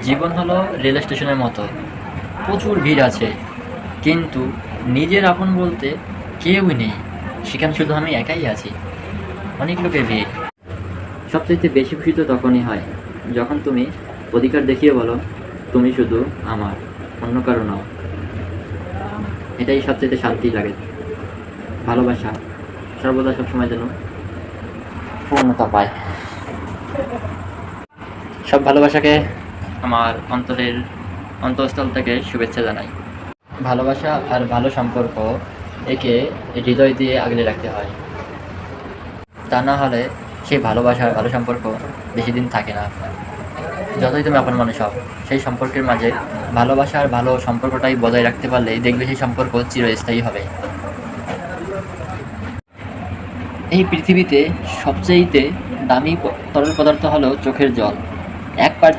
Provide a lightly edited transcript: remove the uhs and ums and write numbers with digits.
জীবন হলো রেল স্টেশনের মতো, প্রচুর ভিড় আছে, কিন্তু নিজের আপন বলতে কেউই নেই। সেখানে শুধু আমি একাই আছি, অনেক লোকের ভিড়। সবচাইতে বেশি খুশি তো তখনই হয় যখন তুমি অধিকার দেখিয়ে বলো, তুমি শুধু আমার, অন্য কারো নাও। এটাই সবচাইতে শান্তি লাগে। ভালোবাসা সর্বদা সবসময় যেন পূর্ণতা পায়। সব ভালোবাসাকে আমার অন্তঃস্থল থেকে শুভেচ্ছা জানাই। ভালোবাসা আর ভালো সম্পর্ক একে হৃদয় দিয়ে আগলে রাখতে হয়, তা না হলে সেই ভালোবাসা আর ভালো সম্পর্ক বেশি দিন থাকে না। যতই তুমি আপন মানুষ হও, সেই সম্পর্কের মাঝে ভালোবাসা আর ভালো সম্পর্কটাই বজায় রাখতে পারলে দেখবে সেই সম্পর্ক চিরস্থায়ী হবে। এই পৃথিবীতে সবচাইতে দামি তরল পদার্থ হলো চোখের জল।